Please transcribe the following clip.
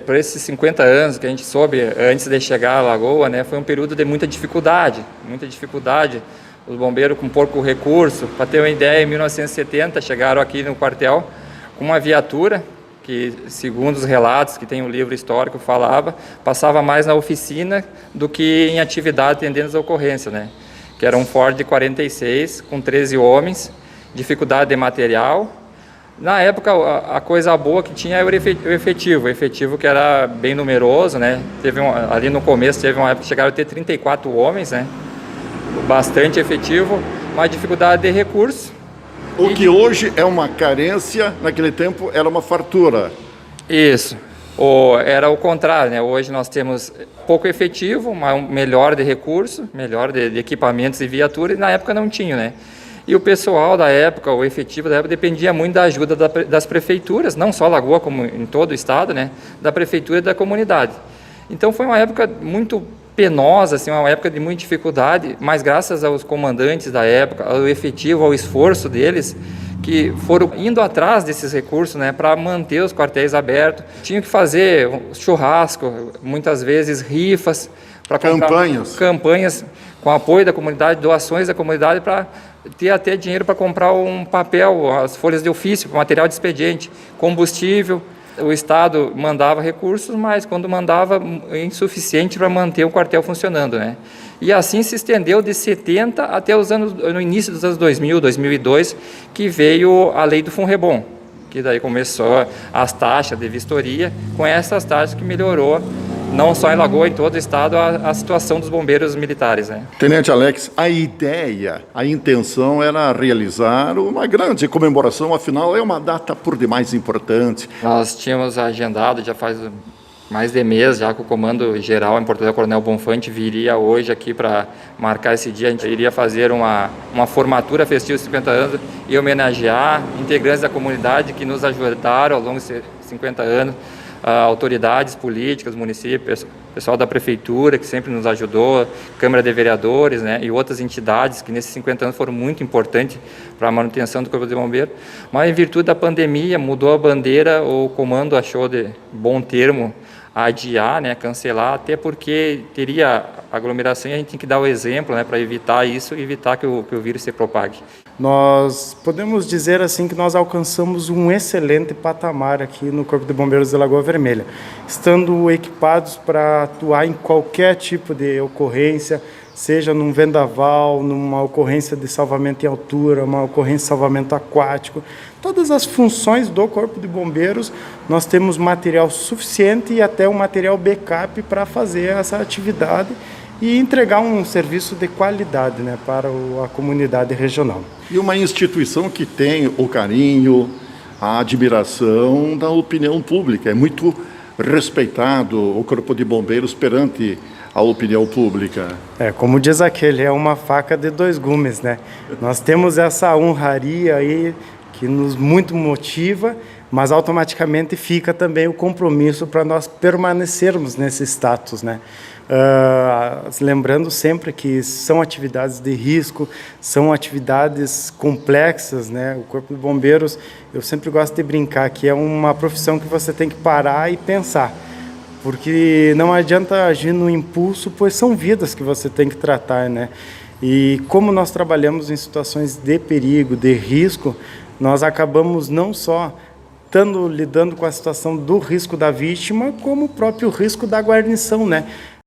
Por esses 50 anos que a gente soube antes de chegar à Lagoa, né, foi um período de muita dificuldade. Os bombeiros com pouco recurso. Para ter uma ideia, em 1970 chegaram aqui no quartel com uma viatura que, segundo os relatos que tem um livro histórico falava, passava mais na oficina do que em atividade atendendo as ocorrências, né? Que era um Ford 46 com 13 homens, dificuldade de material. Na época, a coisa boa que tinha era o efetivo que era bem numeroso, né? Ali no começo teve uma época que chegaram a ter 34 homens, né? Bastante efetivo, mas dificuldade de recurso. O que hoje é uma carência, naquele tempo era uma fartura. Isso. Era o contrário, né? Hoje nós temos pouco efetivo, mas melhor de recurso, melhor de equipamentos e viatura, e na época não tinha, né? E o pessoal da época, o efetivo da época, dependia muito da ajuda das prefeituras, não só Lagoa, como em todo o estado, né? Da prefeitura e da comunidade. Então foi uma época muito penosa, assim, uma época de muita dificuldade, mas graças aos comandantes da época, ao efetivo, ao esforço deles, que foram indo atrás desses recursos, né, para manter os quartéis abertos. Tinham que fazer churrasco, muitas vezes rifas, para campanhas com apoio da comunidade, doações da comunidade, para ter até dinheiro para comprar um papel, as folhas de ofício, material de expediente, combustível. O Estado mandava recursos, mas quando mandava, insuficiente para manter o quartel funcionando, né? E assim se estendeu de 70 até no início dos anos 2000, 2002, que veio a lei do Funrebom, que daí começou as taxas de vistoria, com essas taxas que melhorou, não só em Lagoa, em todo o estado, a situação dos bombeiros militares, né? Tenente Alex, a intenção era realizar uma grande comemoração, afinal é uma data por demais importante. Nós tínhamos agendado, já faz mais de mês, já que o comando geral em Portugal, Coronel Bonfante, viria hoje aqui para marcar esse dia. A gente iria fazer uma formatura festiva de 50 anos e homenagear integrantes da comunidade que nos ajudaram ao longo desses 50 anos, autoridades políticas, municípios, pessoal da prefeitura que sempre nos ajudou, Câmara de Vereadores, né, e outras entidades que nesses 50 anos foram muito importantes para a manutenção do Corpo de Bombeiro. Mas em virtude da pandemia, mudou a bandeira, o comando achou de bom termo adiar, né, cancelar, até porque teria aglomeração e a gente tem que dar o exemplo, né, para evitar isso e evitar que o vírus se propague. Nós podemos dizer assim que nós alcançamos um excelente patamar aqui no Corpo de Bombeiros de Lagoa Vermelha, estando equipados para atuar em qualquer tipo de ocorrência, seja num vendaval, numa ocorrência de salvamento em altura, uma ocorrência de salvamento aquático. Todas as funções do Corpo de Bombeiros, nós temos material suficiente e até um material backup para fazer essa atividade e entregar um serviço de qualidade, né, para a comunidade regional. E uma instituição que tem o carinho, a admiração da opinião pública. É muito respeitado o Corpo de Bombeiros perante a opinião pública. Como diz aquele, é uma faca de dois gumes, né? Nós temos essa honraria aí que nos muito motiva, mas automaticamente fica também o compromisso para nós permanecermos nesse status, né? Lembrando sempre que são atividades de risco, são atividades complexas, né? O Corpo de Bombeiros, eu sempre gosto de brincar que é uma profissão que você tem que parar e pensar, porque não adianta agir no impulso, pois são vidas que você tem que tratar, né? E como nós trabalhamos em situações de perigo, de risco, nós acabamos não só lidando com a situação do risco da vítima, como o próprio risco da guarnição, né?